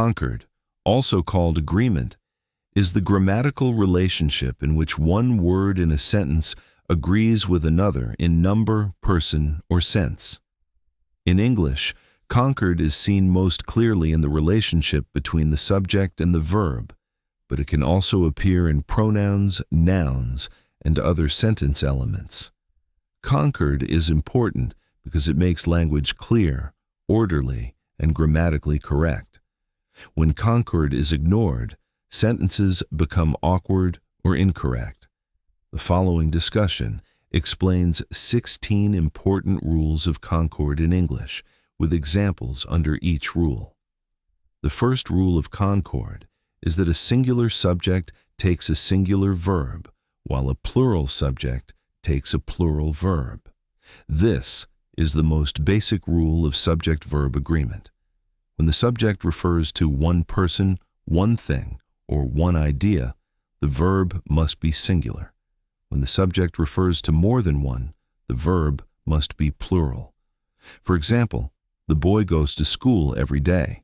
Concord, also called agreement, is the grammatical relationship in which one word in a sentence agrees with another in number, person, or sense. In English, concord is seen most clearly in the relationship between the subject and the verb, but it can also appear in pronouns, nouns, and other sentence elements. Concord is important because it makes language clear, orderly, and grammatically correct. When concord is ignored, sentences become awkward or incorrect. The following discussion explains 16 important rules of concord in English, with examples under each rule. The first rule of concord is that a singular subject takes a singular verb, while a plural subject takes a plural verb. This is the most basic rule of subject-verb agreement. When the subject refers to one person, one thing, or one idea, the verb must be singular. When the subject refers to more than one, the verb must be plural. For example, the boy goes to school every day.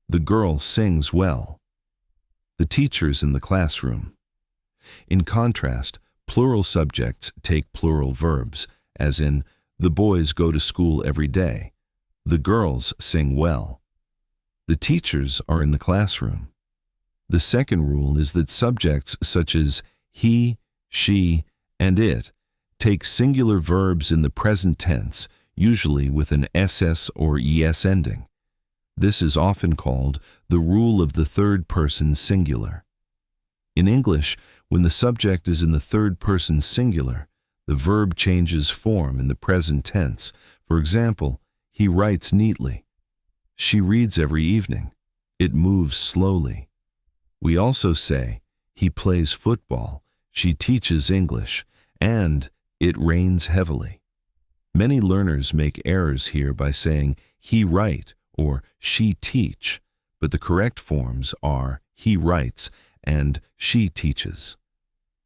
The girl sings well. The teacher's in the classroom. In contrast, plural subjects take plural verbs, as in, the boys go to school every day. The girls sing well. The teachers are in the classroom. The second rule is that subjects such as he, she, and it take singular verbs in the present tense, usually with an ss or es ending. This is often called the rule of the third person singular. In English, when the subject is in the third person singular, the verb changes form in the present tense. For example, he writes neatly. She reads every evening. It moves slowly. We also say, he plays football, she teaches English, and it rains heavily. Many learners make errors here by saying he write or she teach, but the correct forms are he writes and she teaches.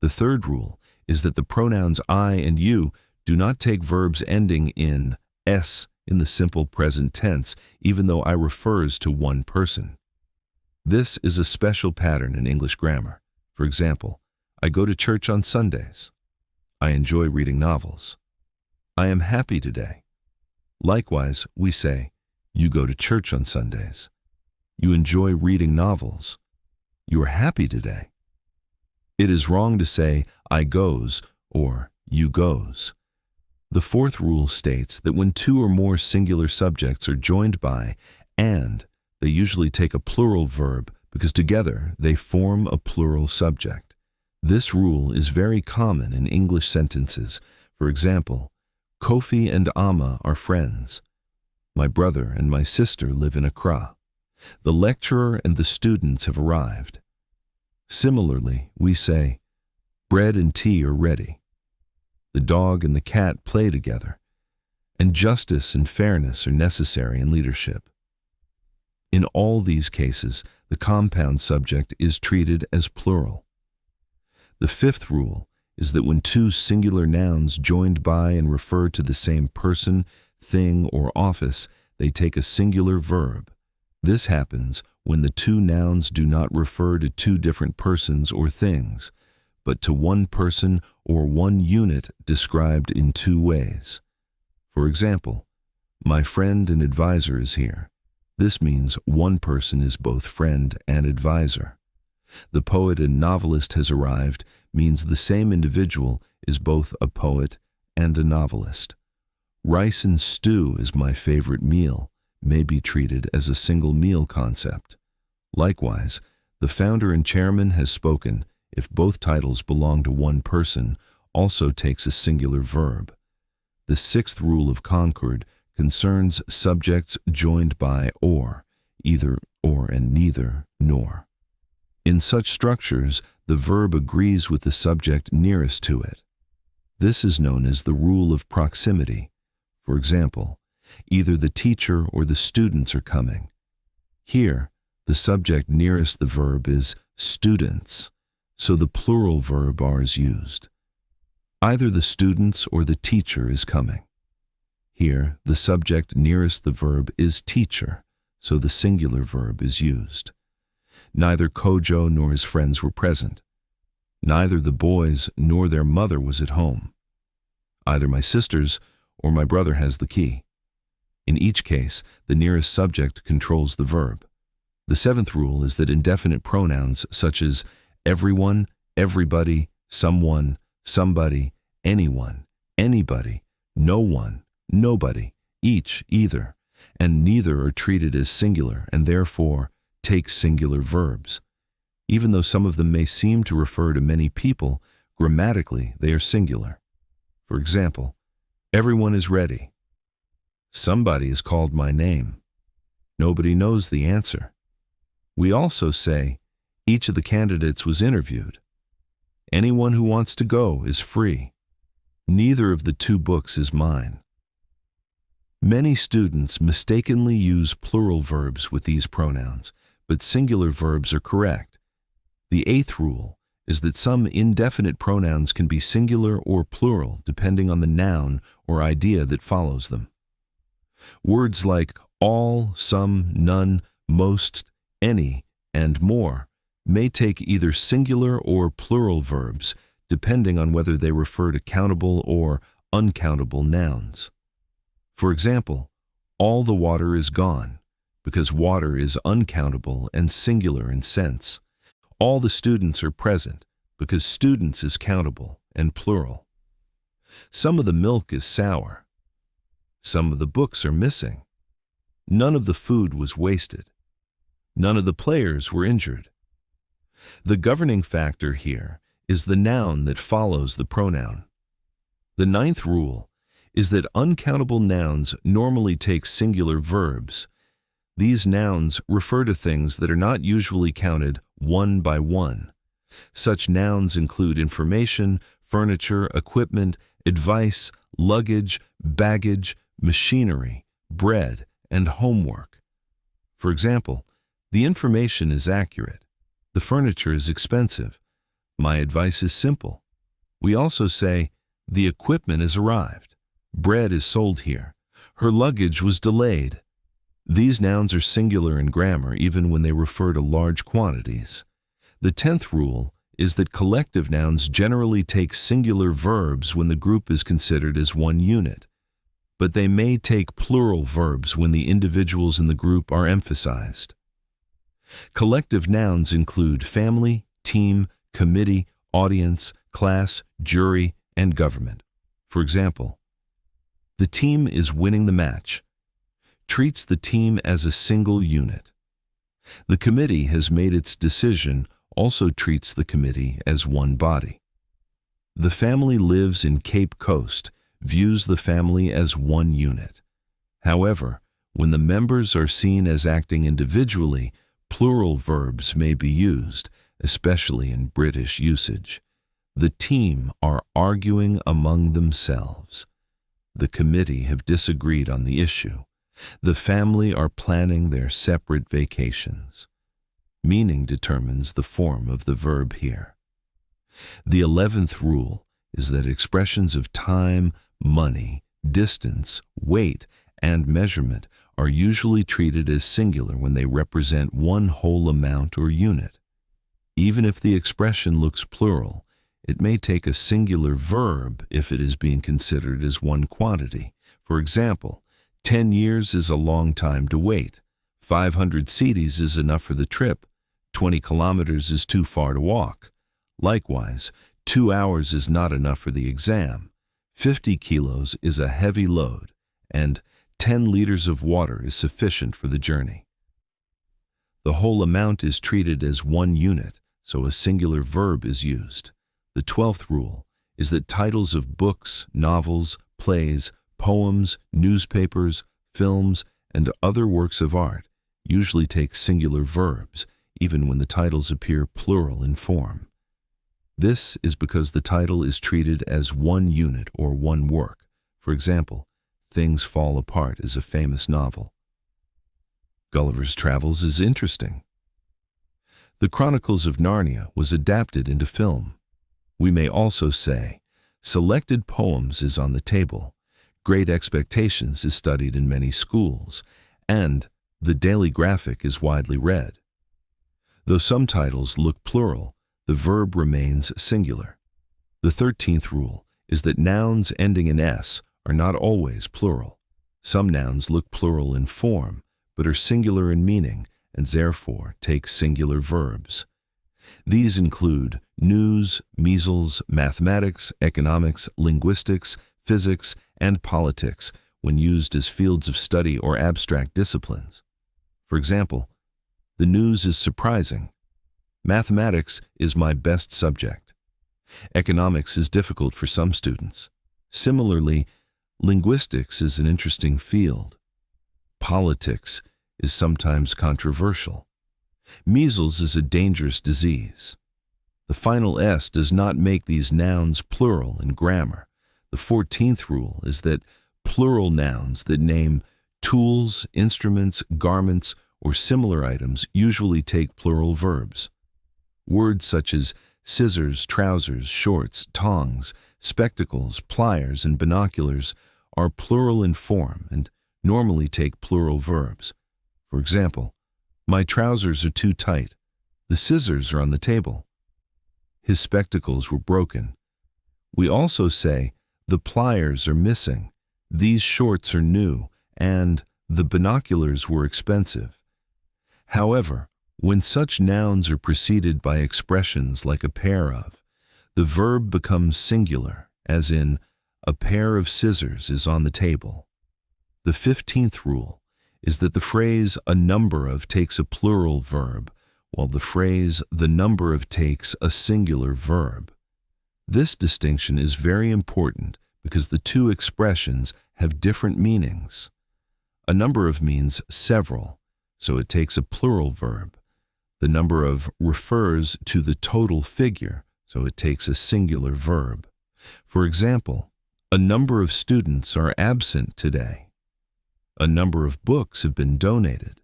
The third rule is that the pronouns I and you do not take verbs ending in s in the simple present tense, even though I refers to one person. This is a special pattern in English grammar. For example, I go to church on Sundays. I enjoy reading novels. I am happy today. Likewise, we say, you go to church on Sundays. You enjoy reading novels. You are happy today. It is wrong to say, I goes or you goes. The fourth rule states that when two or more singular subjects are joined by and, they usually take a plural verb because together they form a plural subject. This rule is very common in English sentences. For example, Kofi and Amma are friends. My brother and my sister live in Accra. The lecturer and the students have arrived. Similarly, we say, bread and tea are ready. The dog and the cat play together. And justice and fairness are necessary in leadership. In all these cases, the compound subject is treated as plural. The fifth rule is that when two singular nouns joined by and refer to the same person, thing, or office, they take a singular verb. This happens when the two nouns do not refer to two different persons or things, but to one person or one unit described in two ways. For example, my friend and advisor is here. This means one person is both friend and advisor. The poet and novelist has arrived means the same individual is both a poet and a novelist. Rice and stew is my favorite meal may be treated as a single meal concept. Likewise, the founder and chairman has spoken if both titles belong to one person also takes a singular verb. The sixth rule of concord concerns subjects joined by or, either or and neither nor. In such structures, the verb agrees with the subject nearest to it. This is known as the rule of proximity. For example, either the teacher or the students are coming. Here, the subject nearest the verb is students, so the plural verb are is used. Either the students or the teacher is coming. Here, the subject nearest the verb is teacher, so the singular verb is used. Neither Kojo nor his friends were present. Neither the boys nor their mother was at home. Either my sisters or my brother has the key. In each case, the nearest subject controls the verb. The seventh rule is that indefinite pronouns such as everyone, everybody, someone, somebody, anyone, anybody, no one, nobody, each, either, and neither are treated as singular and therefore take singular verbs. Even though some of them may seem to refer to many people, grammatically they are singular. For example, everyone is ready. Somebody has called my name. Nobody knows the answer. We also say, each of the candidates was interviewed. Anyone who wants to go is free. Neither of the two books is mine. Many students mistakenly use plural verbs with these pronouns, but singular verbs are correct. The eighth rule is that some indefinite pronouns can be singular or plural depending on the noun or idea that follows them. Words like all, some, none, most, any, and more may take either singular or plural verbs depending on whether they refer to countable or uncountable nouns. For example, all the water is gone, because water is uncountable and singular in sense. All the students are present, because students is countable and plural. Some of the milk is sour. Some of the books are missing. None of the food was wasted. None of the players were injured. The governing factor here is the noun that follows the pronoun. The ninth rule is that uncountable nouns normally take singular verbs. These nouns refer to things that are not usually counted one by one. Such nouns include information, furniture, equipment, advice, luggage, baggage, machinery, bread, and homework. For example, the information is accurate. The furniture is expensive. My advice is simple. We also say, the equipment has arrived. Bread is sold here. Her luggage was delayed. These nouns are singular in grammar even when they refer to large quantities. The 10th rule is that collective nouns generally take singular verbs when the group is considered as one unit, but they may take plural verbs when the individuals in the group are emphasized. Collective nouns include family, team, committee, audience, class, jury, and government. For example, the team is winning the match. Treats the team as a single unit. The committee has made its decision, also treats the committee as one body. The family lives in Cape Coast, views the family as one unit. However, when the members are seen as acting individually, plural verbs may be used, especially in British usage. The team are arguing among themselves. The committee have disagreed on the issue. The family are planning their separate vacations. Meaning determines the form of the verb here. The 11th rule is that expressions of time, money, distance, weight, and measurement are usually treated as singular when they represent one whole amount or unit. Even if the expression looks plural, it may take a singular verb if it is being considered as one quantity. For example, 10 years is a long time to wait. 500 cedis is enough for the trip. 20 kilometers is too far to walk. Likewise, 2 hours is not enough for the exam. 50 kilos is a heavy load, and 10 liters of water is sufficient for the journey. The whole amount is treated as one unit, so a singular verb is used. The 12th rule is that titles of books, novels, plays, poems, newspapers, films, and other works of art usually take singular verbs, even when the titles appear plural in form. This is because the title is treated as one unit or one work. For example, Things Fall Apart is a famous novel. Gulliver's Travels is interesting. The Chronicles of Narnia was adapted into film. We may also say, Selected Poems is on the table. Great Expectations is studied in many schools, and The Daily Graphic is widely read. Though some titles look plural, the verb remains singular. The 13th rule is that nouns ending in s are not always plural. Some nouns look plural in form, but are singular in meaning and therefore take singular verbs. These include news, measles, mathematics, economics, linguistics, physics, and politics when used as fields of study or abstract disciplines. For example, the news is surprising. Mathematics is my best subject. Economics is difficult for some students. Similarly, linguistics is an interesting field. Politics is sometimes controversial. Measles is a dangerous disease. The final S does not make these nouns plural in grammar. The 14th rule is that plural nouns that name tools, instruments, garments, or similar items usually take plural verbs. Words such as scissors, trousers, shorts, tongs, spectacles, pliers, and binoculars are plural in form and normally take plural verbs. For example, my trousers are too tight. The scissors are on the table. His spectacles were broken. We also say, the pliers are missing. These shorts are new, and the binoculars were expensive. However, when such nouns are preceded by expressions like a pair of, the verb becomes singular, as in, a pair of scissors is on the table. The 15th rule is that the phrase a number of takes a plural verb, while the phrase the number of takes a singular verb. This distinction is very important because the two expressions have different meanings. A number of means several, so it takes a plural verb. The number of refers to the total figure, so it takes a singular verb. For example, a number of students are absent today. A number of books have been donated.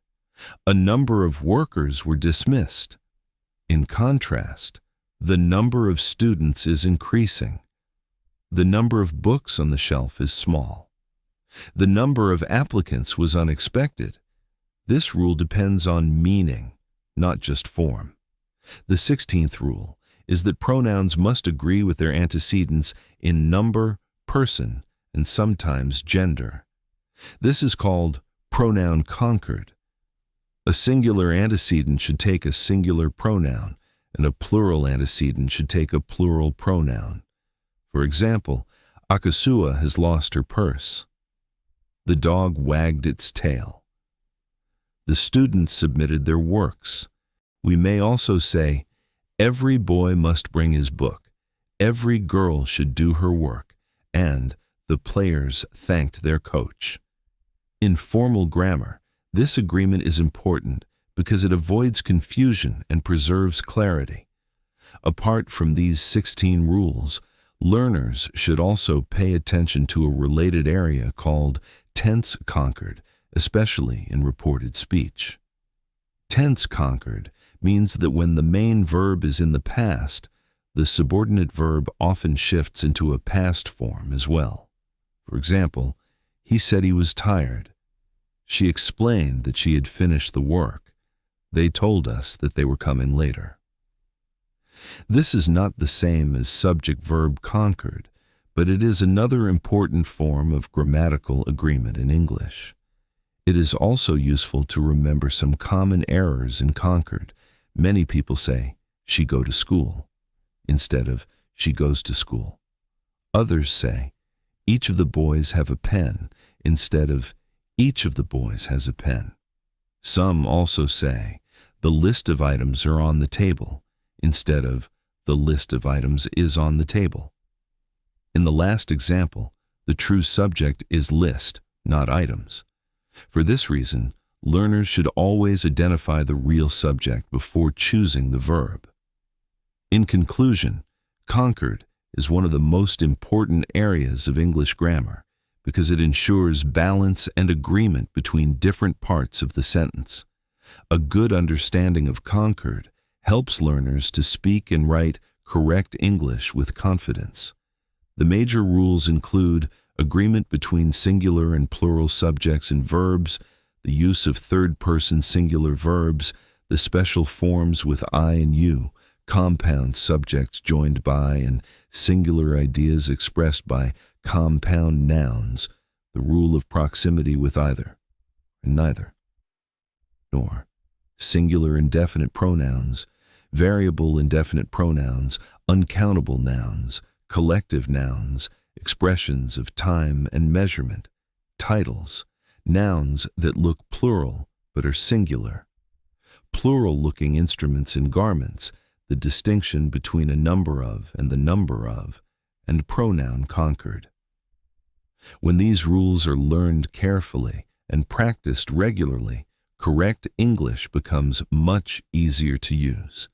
A number of workers were dismissed. In contrast, the number of students is increasing. The number of books on the shelf is small. The number of applicants was unexpected. This rule depends on meaning, not just form. The 16th rule is that pronouns must agree with their antecedents in number, person, and sometimes gender. This is called pronoun Concord. A singular antecedent should take a singular pronoun, and a plural antecedent should take a plural pronoun. For example, Akasua has lost her purse. The dog wagged its tail. The students submitted their works. We may also say, every boy must bring his book, every girl should do her work, and the players thanked their coach. In formal grammar, this agreement is important because it avoids confusion and preserves clarity. Apart from these 16 rules, learners should also pay attention to a related area called tense concord, especially in reported speech. Tense concord means that when the main verb is in the past, the subordinate verb often shifts into a past form as well. For example, he said he was tired. She explained that she had finished the work. They told us that they were coming later. This is not the same as subject-verb concord, but it is another important form of grammatical agreement in English. It is also useful to remember some common errors in concord. Many people say, she go to school, instead of she goes to school. Others say, each of the boys have a pen, instead of each of the boys has a pen. Some also say, the list of items are on the table, instead of the list of items is on the table. In the last example, the true subject is list, not items. For this reason, learners should always identify the real subject before choosing the verb. In conclusion, concord is one of the most important areas of English grammar because it ensures balance and agreement between different parts of the sentence. A good understanding of concord helps learners to speak and write correct English with confidence. The major rules include agreement between singular and plural subjects and verbs, the use of third-person singular verbs, the special forms with I and you, compound subjects joined by and singular ideas expressed by compound nouns, the rule of proximity with either and neither, nor singular indefinite pronouns, variable indefinite pronouns, uncountable nouns, collective nouns, expressions of time and measurement, titles, nouns that look plural but are singular, plural-looking instruments in garments, the distinction between a number of and the number of, and pronoun Concord. When these rules are learned carefully and practiced regularly, correct English becomes much easier to use.